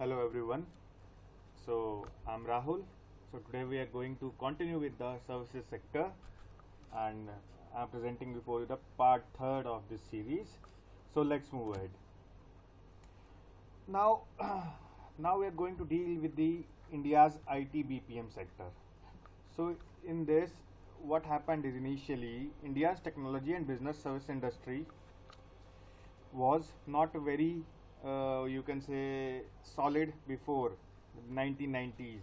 Hello everyone. So I'm Rahul. So today we are going to continue with the services sector, and I'm presenting before you the part third of this series. So let's move ahead. Now, now we are going to deal with the India's IT-BPM sector. So in this, what happened is initially India's technology and business service industry was not very you can say solid before 1990s.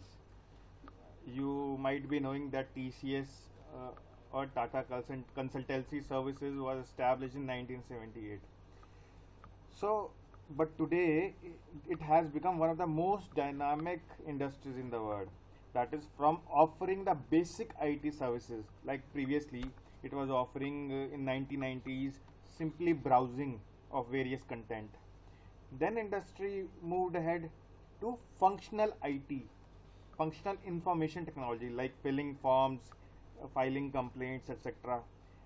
You might be knowing that TCS or Tata Consultancy Services was established in 1978. So, but today it has become one of the most dynamic industries in the world. That is, from offering the basic IT services, like previously it was offering in 1990s simply browsing of various content. Then industry moved ahead to functional IT, functional information technology, like filling forms, filing complaints, etc.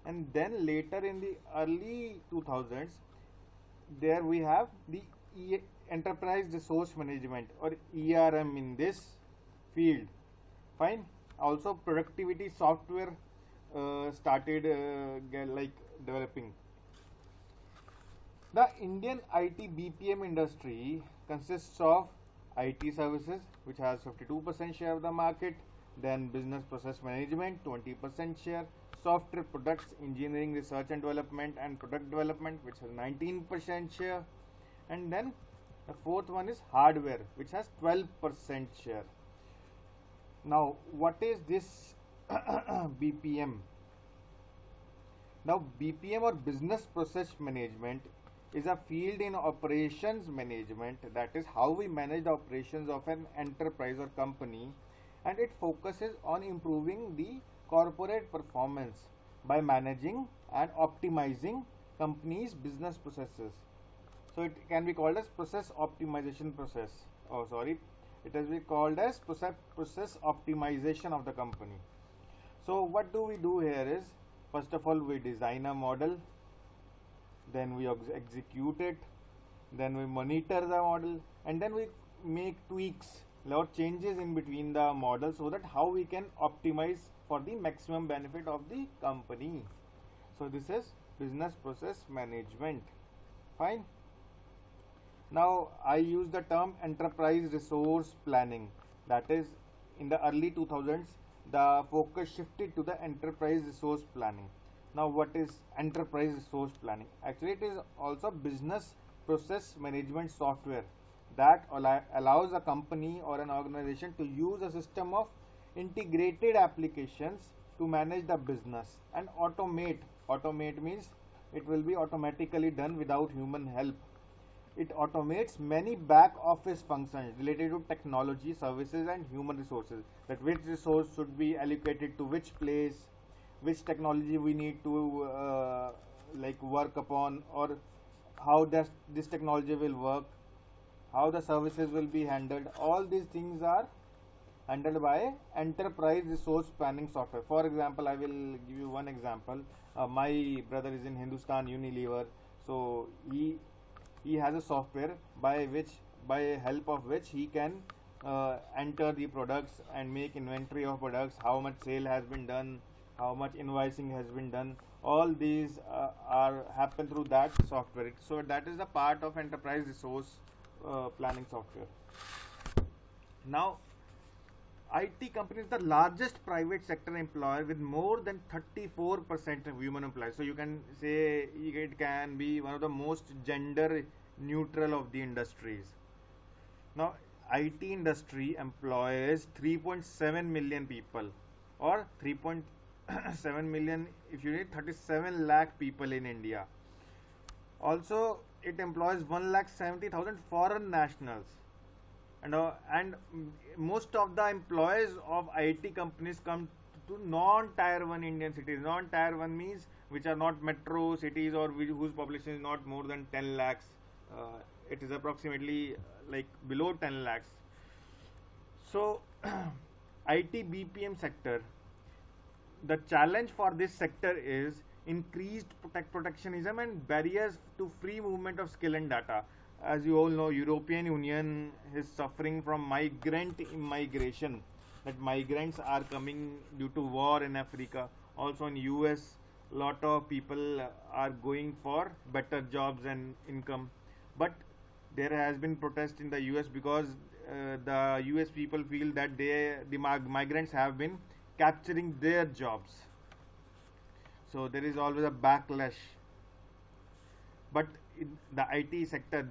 And then later in the early 2000s, there we have the enterprise resource management or ERM in this field. Fine. Also productivity software started developing. The Indian IT BPM industry consists of IT services, which has 52% share of the market, then business process management, 20% share, software products, engineering, research and development, and product development, which has 19% share, and then the fourth one is hardware, which has 12% share. Now, what is this BPM? Now, BPM or business process management is a field in operations management, that is how we manage the operations of an enterprise or company, and it focuses on improving the corporate performance by managing and optimizing companies' business processes. So it can be called as process optimization process. Oh, sorry, it has been called as process optimization of the company. So what do we do here is, first of all, we design a model, then we execute it, then we monitor the model, and then we make tweaks or changes in between the model so that how we can optimize for the maximum benefit of the company. So this is business process management. Fine. Now I use the term enterprise resource planning. That is, in the early 2000s, the focus shifted to the enterprise resource planning. Now, what is enterprise resource planning? Actually, it is also business process management software that allows a company or an organization to use a system of integrated applications to manage the business and automate. Automate means it will be automatically done without human help. It automates many back office functions related to technology, services, and human resources. That which resource should be allocated to which place, which technology we need to work upon, or how this technology will work, how the services will be handled. All these things are handled by enterprise resource planning software. For example, I will give you one example. My brother is in Hindustan Unilever, so he has a software by help of which he can enter the products and make inventory of products, how much sale has been done, how much invoicing has been done. All these are happen through that software. So that is the part of enterprise resource planning software. Now, IT company is the largest private sector employer with more than 34% of human employees. So you can say it can be one of the most gender neutral of the industries. Now, IT industry employs 3.7 million people, or 3.7 million if you need 37 lakh people in India. Also, it employs 1,70,000 foreign nationals, and most of the employees of IT companies come to non-tier 1 Indian cities. Non-tier 1 means which are not metro cities or whose population is not more than 10 lakhs. It is approximately like below 10 lakhs. So IT BPM sector, the challenge for this sector is increased protectionism and barriers to free movement of skill and data. as you all know, European Union is suffering from migrant immigration. That migrants are coming due to war in Africa. Also in US, lot of people are going for better jobs and income. But there has been protest in the US because the US people feel that the migrants have been capturing their jobs. So there is always a backlash. But in the IT sector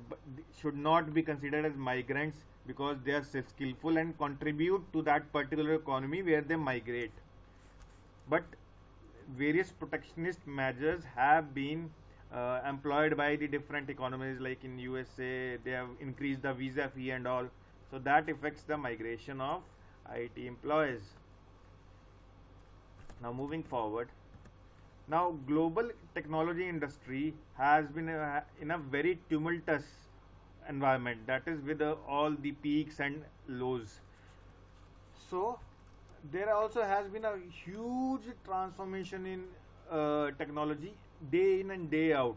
should not be considered as migrants because they are skillful and contribute to that particular economy where they migrate. But various protectionist measures have been employed by the different economies, like in USA they have increased the visa fee and all, so that affects the migration of IT employees. Now moving forward, now global technology industry has been in a very tumultuous environment, that is with all the peaks and lows. So there also has been a huge transformation in technology day in and day out.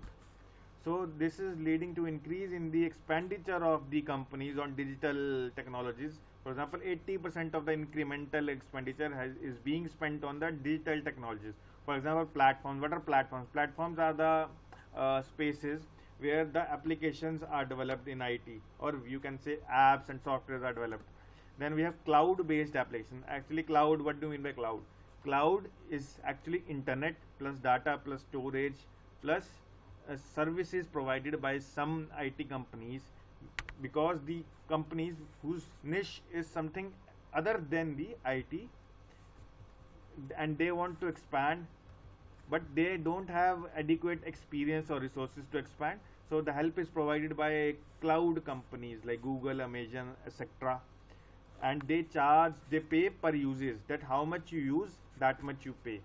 So this is leading to increase in the expenditure of the companies on digital technologies. For example, 80% of the incremental expenditure is being spent on the digital technologies. For example, platforms. What are platforms? Platforms are the spaces where the applications are developed in IT, or you can say apps and softwares are developed. Then we have cloud based application. Actually, cloud, what do you mean by cloud? Cloud is actually internet plus data plus storage plus services provided by some IT companies, because the companies whose niche is something other than the IT and they want to expand, but they don't have adequate experience or resources to expand. So the help is provided by cloud companies like Google, Amazon, etc. And they pay per usage, that how much you use, that much you pay.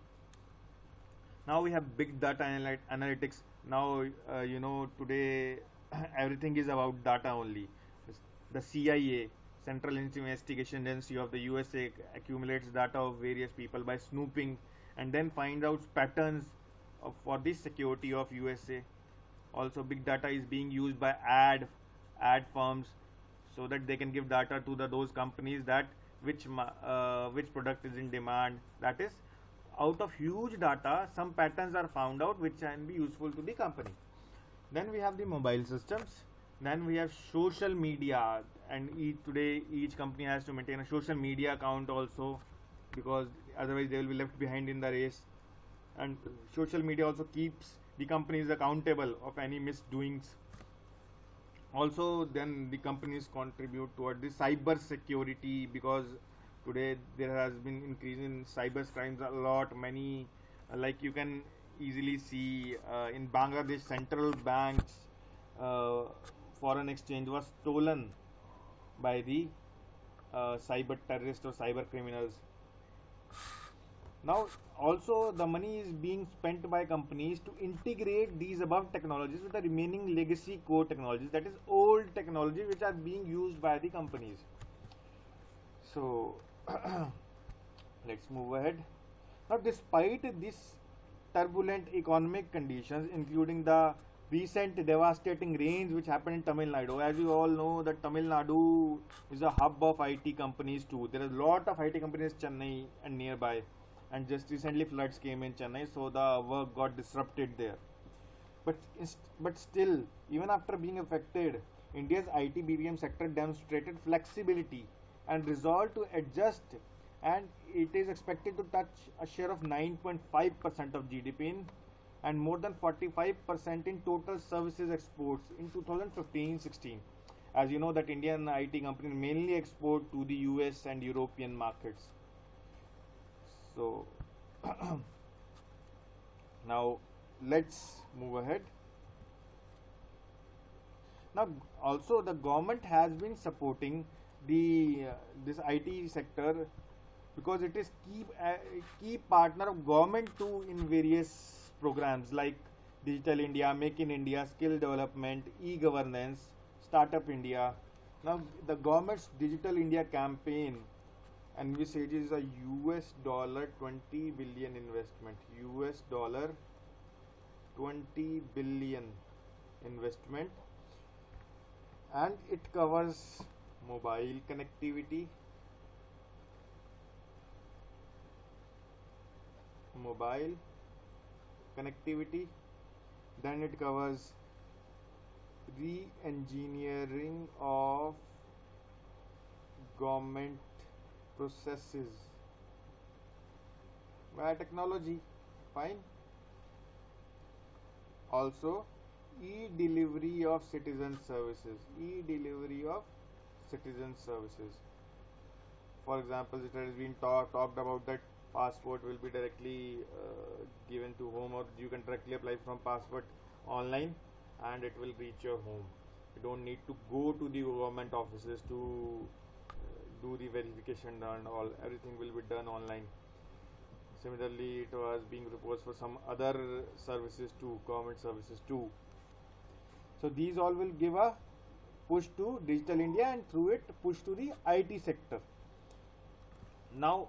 Now we have big data analytics. Now today everything is about data only. The CIA, Central Investigation Agency of the USA, accumulates data of various people by snooping and then find out patterns for the security of USA. Also big data is being used by ad firms, so that they can give data to those companies that which product is in demand. That is, out of huge data, some patterns are found out which can be useful to the company. Then we have the mobile systems. Then we have social media, and today each company has to maintain a social media account also, because otherwise they will be left behind in the race. And social media also keeps the companies accountable of any misdoings. Also, then the companies contribute toward the cyber security, because today there has been increase in cyber crimes a lot. Many, like you can easily see in Bangladesh, central banks foreign exchange was stolen by the cyber terrorists or cyber criminals. Now also the money is being spent by companies to integrate these above technologies with the remaining legacy core technologies, that is old technologies which are being used by the companies. So let's move ahead. Now despite this turbulent economic conditions, including the recent devastating rains which happened in Tamil Nadu, as you all know that Tamil Nadu is a hub of IT companies too. There are a lot of IT companies in Chennai and nearby, and just recently floods came in Chennai, so the work got disrupted there. But still, even after being affected, India's IT-BPM sector demonstrated flexibility and resolve to adjust, and it is expected to touch a share of 9.5% of GDP and more than 45% in total services exports in 2015-16. As you know that Indian IT companies mainly export to the US and European markets. So now let's move ahead. Now also the government has been supporting the this IT sector, because it is key partner of government too in various programs like Digital India, Make in India, Skill Development, E-Governance, Startup India. Now the government's Digital India campaign envisages a US dollar 20 billion investment. US dollar 20 billion investment and it covers mobile connectivity, mobile connectivity, then it covers re-engineering of government processes via technology. Fine. Also, e-delivery of citizen services. E-delivery of citizen services. For example, it has been talked about that passport will be directly given to home, or you can directly apply from passport online and it will reach your home. You don't need to go to the government offices to do the verification and all. Everything will be done online. Similarly, it was being proposed for some other services too, government services too. So these all will give a push to Digital India, and through it push to the IT sector. Now,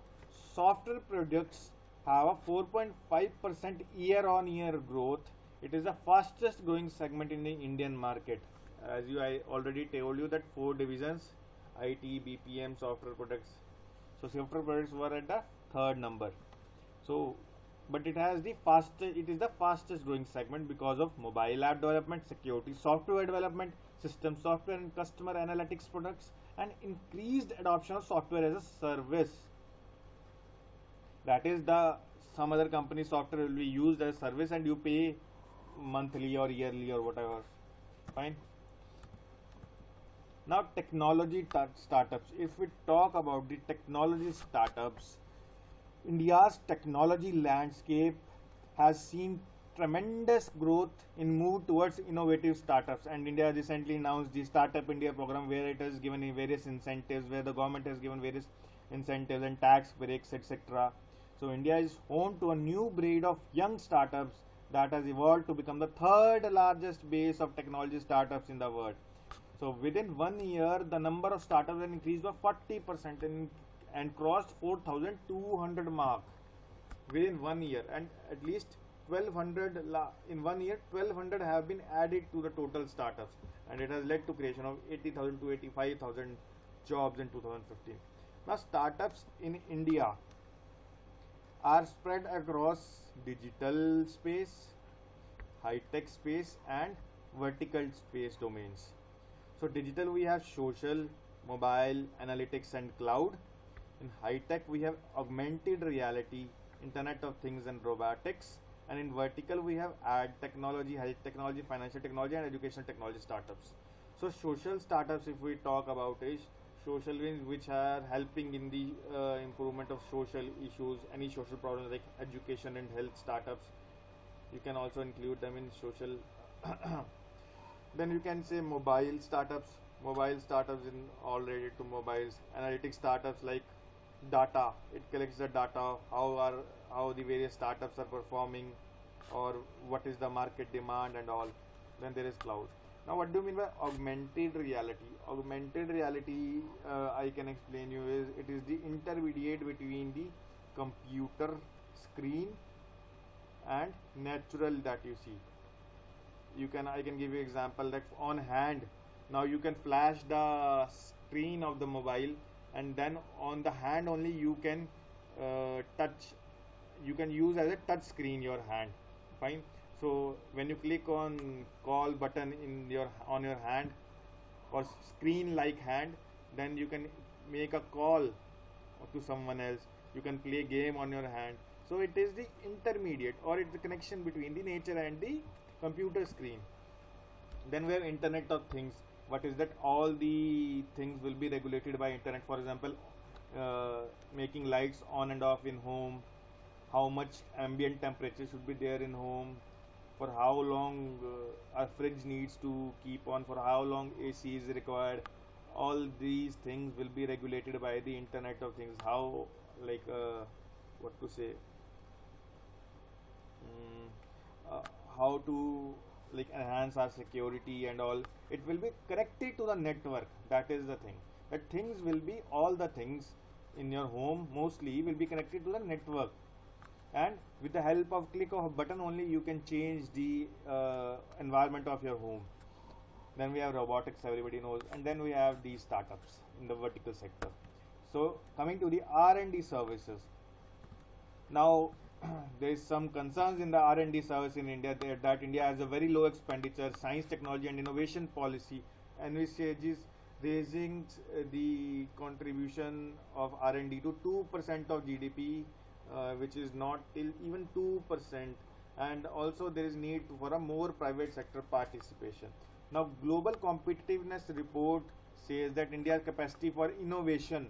software products have a 4.5% year-on-year growth. It is the fastest growing segment in the Indian market. As I already told you that 4 divisions: IT, BPM, software products. So software products were at the third number. So, but it is the fastest growing segment because of mobile app development, security software development, system software and customer analytics products, and increased adoption of software as a service. That is, some other company software will be used as a service and you pay monthly or yearly or whatever. Fine. Now, technology startups. If we talk about the technology startups, India's technology landscape has seen tremendous growth in move towards innovative startups, and India recently announced the Startup India program, where it has given various incentives, where the government has given various incentives and tax breaks, etc. So India is home to a new breed of young startups that has evolved to become the third largest base of technology startups in the world. So within 1 year, the number of startups has increased by 40% and crossed 4,200 mark within 1 year, and at least 1200 in 1 year 1200 have been added to the total startups, and it has led to creation of 80,000 to 85,000 jobs in 2015. Now, startups in India are spread across digital space, high-tech space, and vertical space domains. So digital, we have social, mobile, analytics, and cloud. In high-tech, we have augmented reality, Internet of Things, and robotics. And in vertical, we have ad technology, health technology, financial technology, and educational technology startups. So social startups, if we talk about, is social wins which are helping in the improvement of social issues, any social problems like education and health startups. You can also include them in social. Then you can say mobile startups. Mobile startups in all related to mobiles. Analytics startups like data. It collects the data, how the various startups are performing, or what is the market demand and all. Then there is cloud. Now, what do you mean by augmented reality? Augmented reality, I can explain you, is it is the intermediate between the computer screen and natural that you see. I can give you example that on hand, now you can flash the screen of the mobile, and then on the hand only you can touch. You can use as a touch screen your hand. Fine. So when you click on call button on your hand or screen like hand, then you can make a call to someone else. You can play game on your hand. So it is the intermediate, or it's the connection between the nature and the computer screen. Then we have Internet of Things. What is that? All the things will be regulated by internet. For example, making lights on and off in home, how much ambient temperature should be there in home, for how long a fridge needs to keep on, for how long AC is required. All these things will be regulated by the Internet of Things. How, like, what to say, how to like enhance our security and all. It will be connected to the network. That is the thing. That things will be, all the things in your home mostly will be connected to the network, and with the help of click of a button only you can change the environment of your home. Then we have robotics, everybody knows, and then we have these startups in the vertical sector. So coming to the R&D services. Now there is some concerns in the R&D service in India that India has a very low expenditure science, technology and innovation policy, envisages raising the contribution of R&D to 2% of GDP, which is not till even 2%, and also there is need for a more private sector participation. Now global competitiveness report says that India's capacity for innovation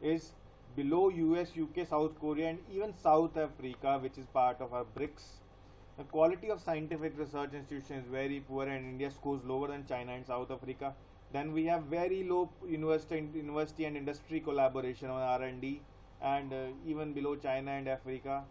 is below US, UK, South Korea and even South Africa, which is part of our BRICS. The quality of scientific research institutions is very poor and India scores lower than China and South Africa. Then we have very low university and industry collaboration on R&D, and even below China and Africa.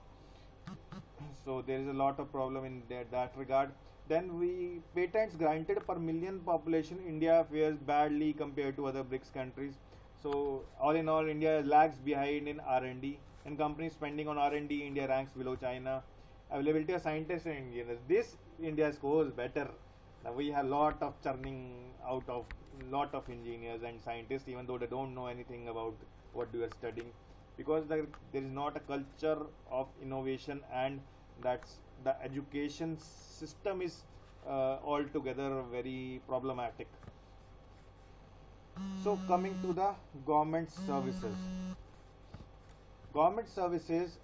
So there is a lot of problem in that regard. Then we patents granted per million population, India fares badly compared to other BRICS countries. So all in all, India lags behind in R&D, and companies spending on R&D, India ranks below China. Availability of scientists and engineers, this India scores better. Now we have lot of churning out of lot of engineers and scientists, even though they don't know anything about what they are studying, because there is not a culture of innovation, and that's the education system is altogether very problematic. So coming to the government services. Government services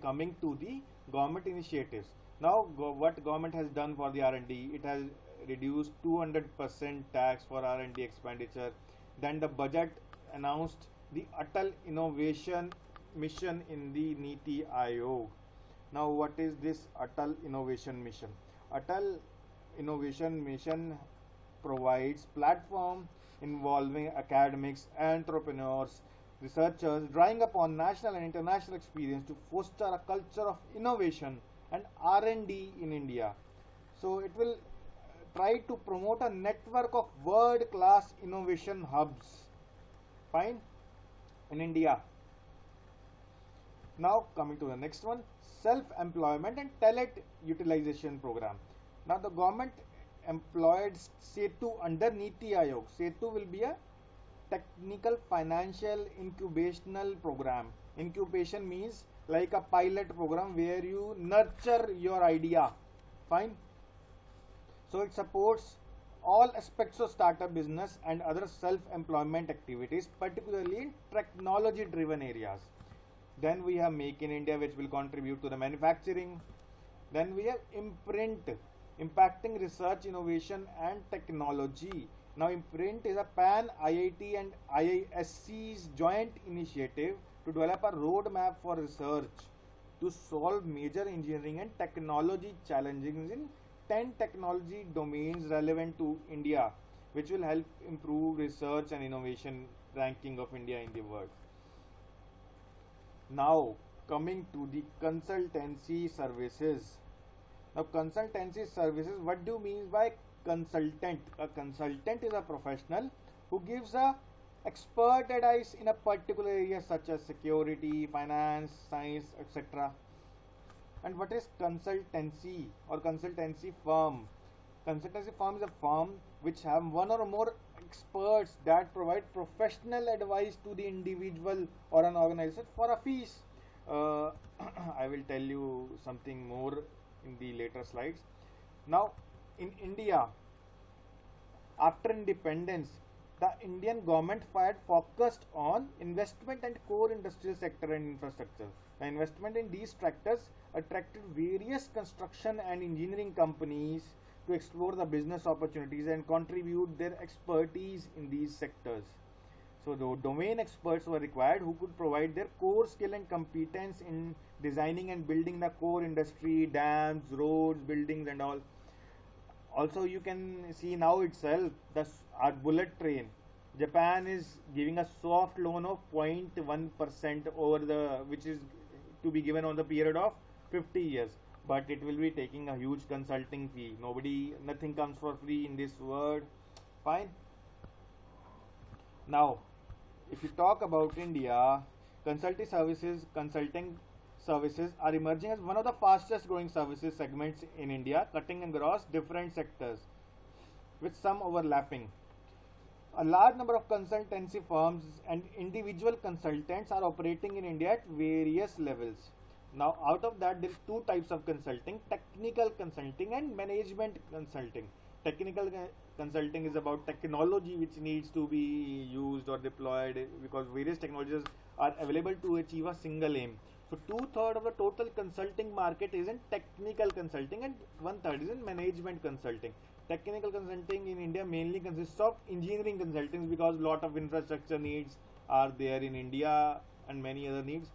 coming to the government initiatives. Now what government has done for the R&D, it has reduced 200% tax for R&D expenditure. Then the budget announced the Atal Innovation Mission in the Niti Aayog. Now what is this Atal Innovation Mission? Atal Innovation Mission provides platform involving academics, entrepreneurs, researchers, drawing upon national and international experience to foster a culture of innovation and R&D in India. So it will try to promote a network of world-class innovation hubs, fine, in India. Now coming to the next one, self-employment and talent utilization program. Now the government employed SETU under Niti Aayog. SETU will be a technical financial incubational program. Incubation means like a pilot program where you nurture your idea, fine. So it supports all aspects of startup business and other self-employment activities, particularly in technology driven areas. Then we have Make in India, which will contribute to the manufacturing. Then we have Imprint, impacting research, innovation and technology. Now Imprint is a pan IIT and IISc's joint initiative to develop a roadmap for research to solve major engineering and technology challenges in 10 technology domains relevant to India, which will help improve research and innovation ranking of India in the world. Now coming to the consultancy services. Now consultancy services, what do you mean by consultant? A consultant is a professional who gives a expert advice in a particular area such as security, finance, science, etc. And what is consultancy or consultancy firm? Consultancy firm is a firm which have one or more experts that provide professional advice to the individual or an organization for a fees. I will tell you something more in the later slides. Now in India, after independence, the Indian government focused on investment and core industrial sector and infrastructure. The investment in these sectors attracted various construction and engineering companies to explore the business opportunities and contribute their expertise in these sectors. So the domain experts were required who could provide their core skill and competence in designing and building the core industry, dams, roads, buildings and all. Also you can see now itself our bullet train. Japan is giving a soft loan of 0.1% over which is to be given on the period of 50 years. But it will be taking a huge consulting fee. Nothing comes for free in this world. Fine. Now, if you talk about India, consulting services are emerging as one of the fastest growing services segments in India, cutting across different sectors with some overlapping. A large number of consultancy firms and individual consultants are operating in India at various levels. Now, out of that, there are two types of consulting: technical consulting and management consulting. Technical consulting is about technology which needs to be used or deployed, because various technologies are available to achieve a single aim. So, two-thirds of the total consulting market is in technical consulting and one-third is in management consulting. Technical consulting in India mainly consists of engineering consultants, because lot of infrastructure needs are there in India and many other needs,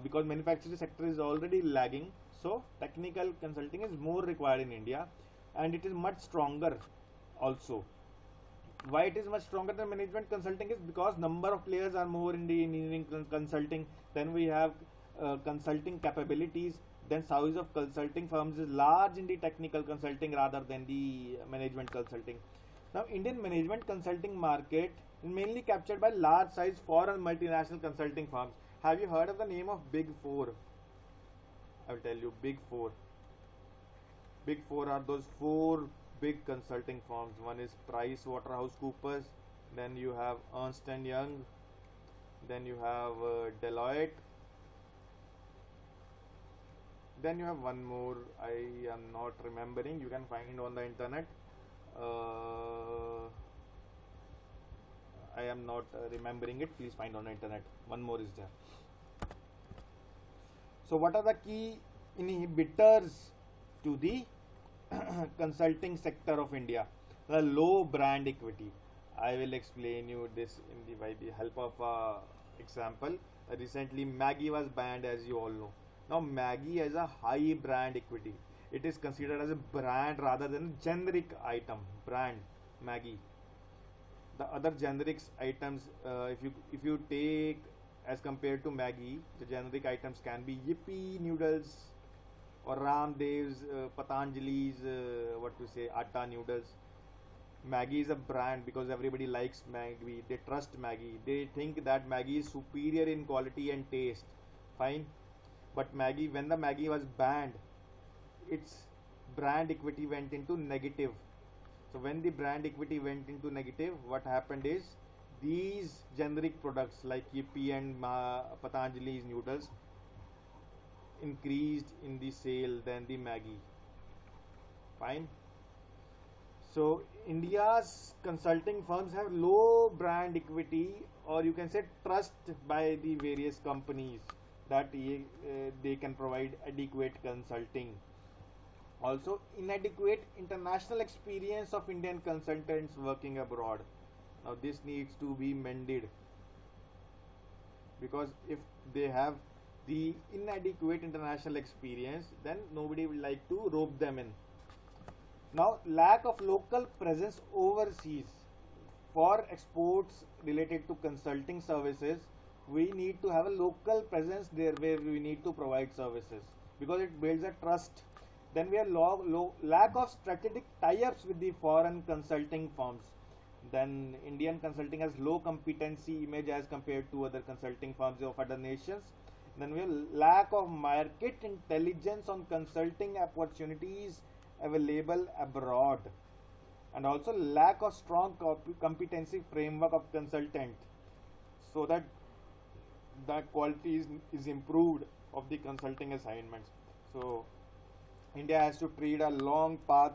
because manufacturing sector is already lagging. So technical consulting is more required in India, and it is much stronger also. Why it is much stronger than management consulting is because number of players are more in the engineering consulting. Then we have consulting capabilities. Then size of consulting firms is large in the technical consulting rather than the management consulting. Now, Indian management consulting market is mainly captured by large size foreign multinational consulting firms. Have you heard of the name of Big Four? I will tell you, Big Four. Big Four are those four big consulting firms. One is PricewaterhouseCoopers, then you have Ernst & Young, then you have Deloitte, then you have one more, I am not remembering, you can find on the internet. I am not remembering it, please find on the internet. One more is there. So what are the key inhibitors to the consulting sector of India? The low brand equity. I will explain you this by the help of example. Recently Maggie was banned, as you all know. Now Maggie has a high brand equity. It is considered as a brand rather than a generic item. Brand Maggie. The other generics items, if you take as compared to Maggie, the generic items can be Yippee noodles or Ramdev's, Patanjali's, what to say, atta noodles. Maggie is a brand because everybody likes Maggie. They trust Maggie. They think that Maggie is superior in quality and taste. Fine. But Maggie, when the Maggie was banned, its brand equity went into negative. So when the brand equity went into negative, what happened is these generic products like Yippee and Patanjali's noodles increased in the sale than the Maggie. Fine. So India's consulting firms have low brand equity, or you can say trust by the various companies that they can provide adequate consulting. Also, inadequate international experience of Indian consultants working abroad. Now this needs to be mended, because if they have the inadequate international experience, then nobody will like to rope them in. Now, lack of local presence overseas. For exports related to consulting services, we need to have a local presence there where we need to provide services, because it builds a trust. Then we have lack of strategic tie-ups with the foreign consulting firms. Then Indian consulting has low competency image as compared to other consulting firms of other nations. Then we have lack of market intelligence on consulting opportunities available abroad, and also lack of strong competency framework of consultant, so that the quality is improved of the consulting assignments. So India has to tread a long path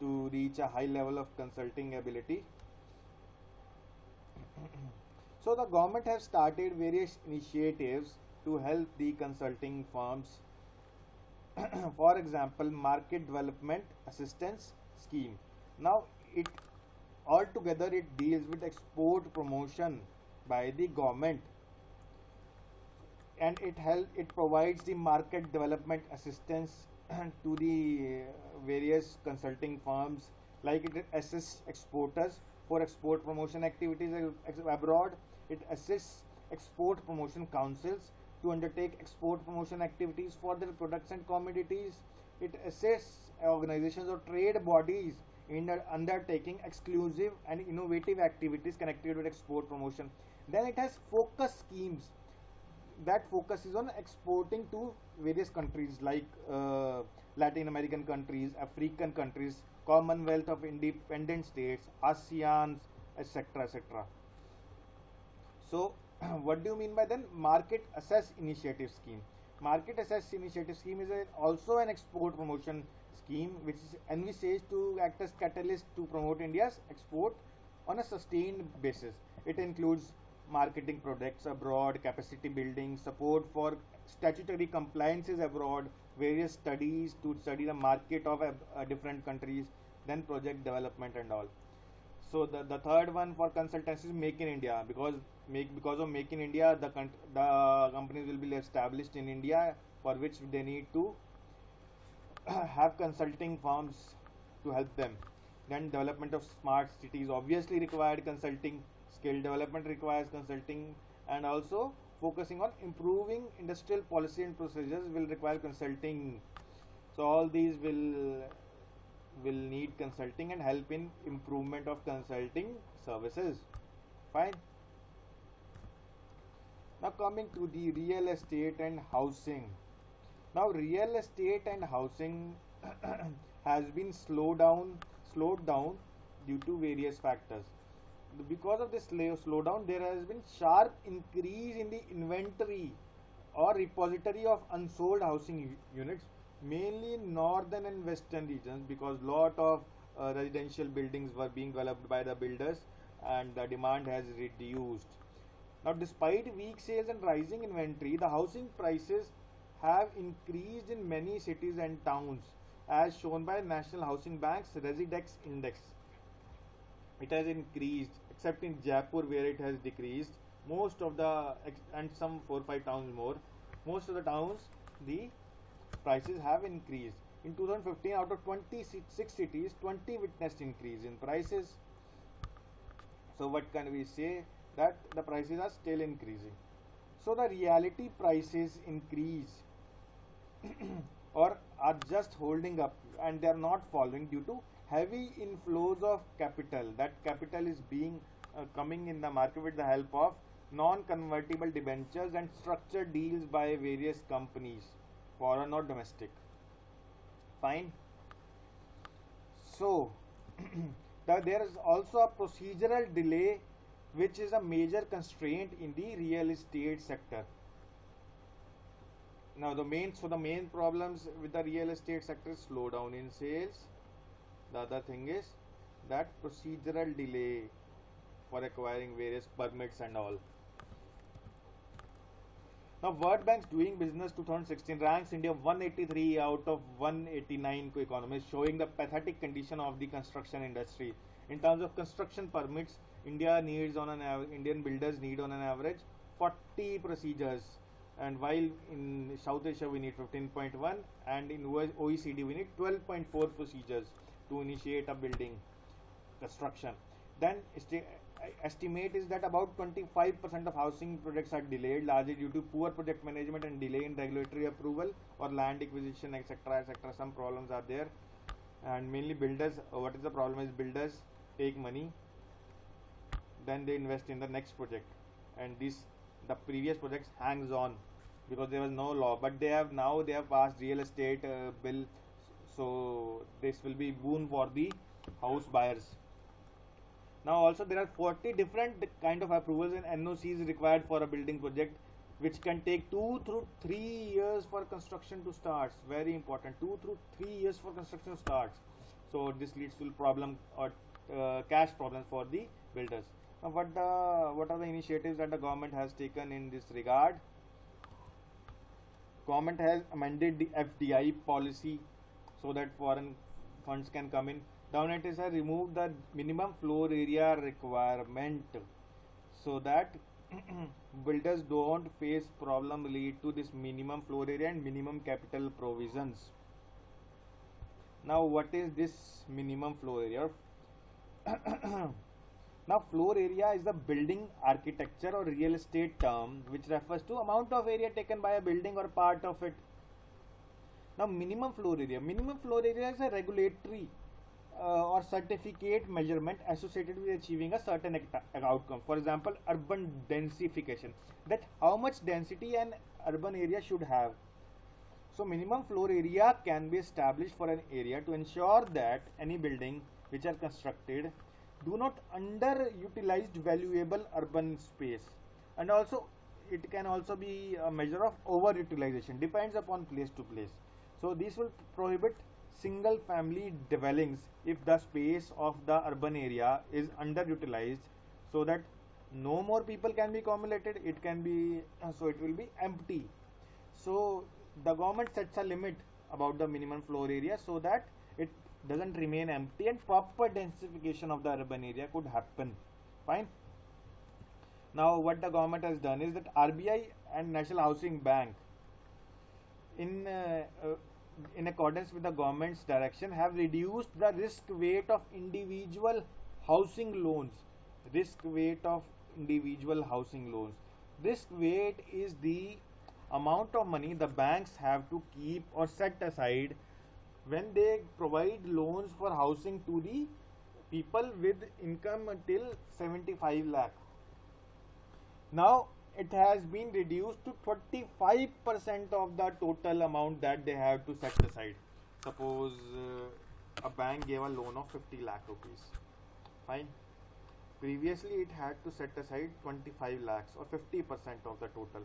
to reach a high level of consulting ability. So the government has started various initiatives to help the consulting firms. For example, market development assistance scheme. Now it altogether it deals with export promotion by the government, and it provides the market development assistance to the various consulting firms, like it assists exporters for export promotion activities abroad. It assists export promotion councils to undertake export promotion activities for their products and commodities. It assists organizations or trade bodies in undertaking exclusive and innovative activities connected with export promotion. Then it has focus schemes that focuses on exporting to various countries like Latin American countries, African countries, Commonwealth of Independent States, ASEAN, etc. etc. So, what do you mean by then market access initiative scheme? Market access initiative scheme is also an export promotion scheme which is envisaged to act as catalyst to promote India's export on a sustained basis. It includes marketing products abroad, capacity building, support for statutory compliances abroad, various studies to study the market of different countries, then project development and all. So the third one for consultancy is Make in India, because of Make in India the companies will be established in India, for which they need to have consulting firms to help them. Then development of smart cities obviously required consulting, skill development requires consulting, and also focusing on improving industrial policy and procedures will require consulting. So all these will need consulting and help in improvement of consulting services. Fine. Now coming to the real estate and housing. Now real estate and housing has been slowed down due to various factors. Because of this slowdown, there has been sharp increase in the inventory or repository of unsold housing units, mainly in northern and western regions, because lot of residential buildings were being developed by the builders and the demand has reduced. Now, despite weak sales and rising inventory, the housing prices have increased in many cities and towns, as shown by National Housing Bank's Residex Index. It has increased, except in Jaipur where it has decreased. Most of the and some 4-5 towns more. Most of the towns the prices have increased. In 2015, out of 26 cities, 20 witnessed increase in prices. So what can we say? That the prices are still increasing. So the reality prices increase or are just holding up, and they are not falling due to heavy inflows of capital. That capital is being coming in the market with the help of non-convertible debentures and structured deals by various companies, foreign or domestic. Fine. So there is also a procedural delay, which is a major constraint in the real estate sector. Now the main problems with the real estate sector is slowdown in sales. The other thing is that procedural delay for acquiring various permits and all. Now World Bank's Doing Business 2016 ranks India 183 out of 189 economies, showing the pathetic condition of the construction industry. In terms of construction permits, Indian builders need on an average 40 procedures, and while in South Asia we need 15.1, and in OECD we need 12.4 procedures to initiate a building construction. Then estimate is that about 25% of housing projects are delayed, largely due to poor project management and delay in regulatory approval or land acquisition, etc. etc. Some problems are there, and mainly builders. What is the problem is builders take money, then they invest in the next project, and the previous projects hangs on because there was no law. But they have passed real estate bill, so this will be boon for the house buyers. Now also there are 40 different kind of approvals and NOCs required for a building project, which can take 2 through 3 years for construction to start. Very important, 2 through 3 years for construction starts. So this leads to problem or cash problems for the builders. Now what are the initiatives that the government has taken in this regard? Government has amended the FDI policy so that foreign funds can come in. Government has removed the minimum floor area requirement so that builders don't face problem related to this minimum floor area and minimum capital provisions. Now what is this minimum floor area? Now floor area is the building architecture or real estate term which refers to amount of area taken by a building or part of it. Now minimum floor area is a regulatory or certificate measurement associated with achieving a certain outcome. For example, urban densification, that how much density an urban area should have. So minimum floor area can be established for an area to ensure that any building which are constructed do not underutilized valuable urban space. And also it can also be a measure of overutilization, depends upon place to place. So this will prohibit single family dwellings if the space of the urban area is underutilized, so that no more people can be accumulated, it can be so it will be empty. So the government sets a limit about the minimum floor area so that it doesn't remain empty and proper densification of the urban area could happen. Fine. Now what the government has done is that RBI and National Housing Bank, in in accordance with the government's direction, have reduced the risk weight of individual housing loans. Risk weight of individual housing loans. Risk weight is the amount of money the banks have to keep or set aside when they provide loans for housing to the people with income until 75 lakh. Now it has been reduced to 25% of the total amount that they have to set aside. Suppose a bank gave a loan of 50 lakh rupees. Fine. Previously it had to set aside 25 lakhs or 50% of the total.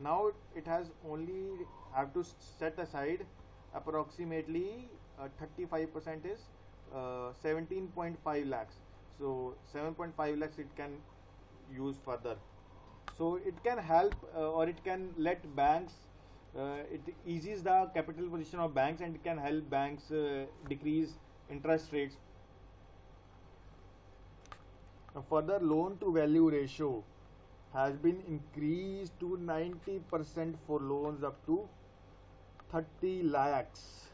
Now it has only have to set aside approximately 35% is 17.5 lakhs. So 7.5 lakhs it can use further. So it can help or it can let banks, it eases the capital position of banks and it can help banks decrease interest rates. A further loan to value ratio has been increased to 90% for loans up to 30 lakhs.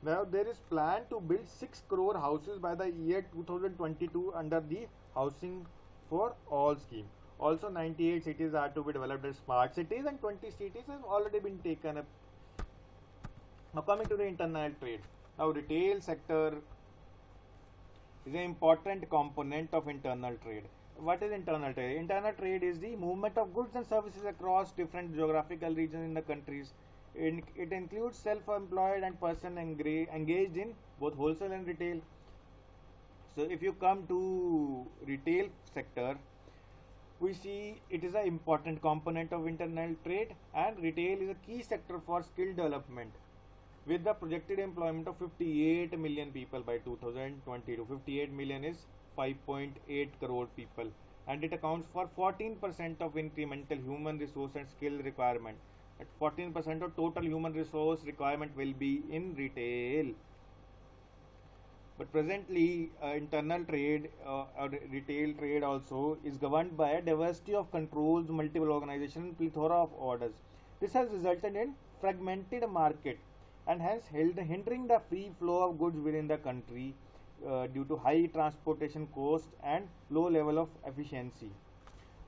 Now there is plan to build 6 crore houses by the year 2022 under the Housing for All scheme. Also 98 cities are to be developed as smart cities and 20 cities have already been taken up. Now coming to the internal trade. Now retail sector is an important component of internal trade. What is internal trade? Internal trade is the movement of goods and services across different geographical regions in the countries. It includes self-employed and person engaged in both wholesale and retail. So if you come to retail sector, we see it is an important component of internal trade, and retail is a key sector for skill development, with the projected employment of 58 million people by 2022. 58 million is 5.8 crore people, and it accounts for 14% of incremental human resource and skill requirement. At 14% of total human resource requirement will be in retail. But presently, internal trade or retail trade also is governed by a diversity of controls, multiple organizations, and plethora of orders. This has resulted in fragmented market and hence hindering the free flow of goods within the country due to high transportation cost and low level of efficiency.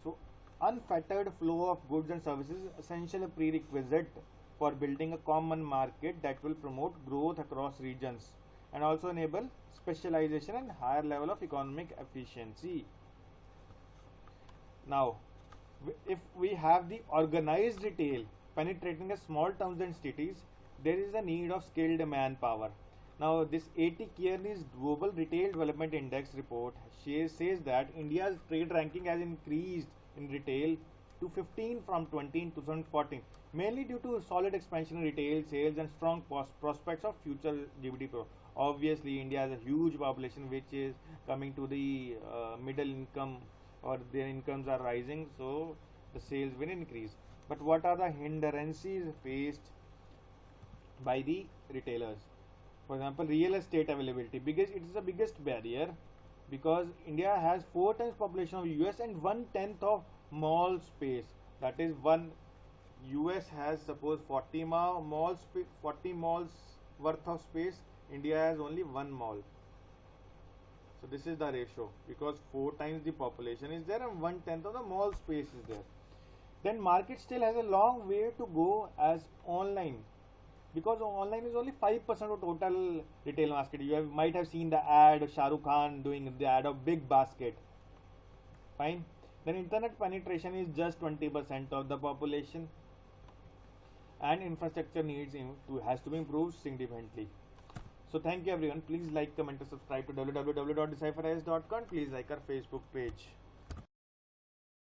So unfettered flow of goods and services is essential prerequisite for building a common market that will promote growth across regions and also enable specialization and higher level of economic efficiency. Now, if we have the organized retail penetrating the small towns and cities, there is a need of skilled manpower. Now, this 80 Kearney's Global Retail Development Index report says that India's trade ranking has increased in retail to 15 from 20 in 2014, mainly due to solid expansion in retail sales and strong prospects of future GDP growth. Obviously, India has a huge population which is coming to the middle income, or their incomes are rising, so the sales will increase. But what are the hindrances faced by the retailers? For example, real estate availability, because it is the biggest barrier, because India has 4 times population of US and 1/10 of mall space. That is, one US has suppose 40 malls worth of space. India has only 1 mall. So this is the ratio, because 4 times the population is there and 1/10 of the mall space is there. Then market still has a long way to go as online because online is only 5% of total retail market. You might have seen the ad of Shah Rukh Khan doing the ad of big basket. Fine. Then internet penetration is just 20% of the population, and infrastructure has to be improved significantly. So thank you everyone. Please like, comment, and subscribe to www.decipheris.com. Please like our Facebook page.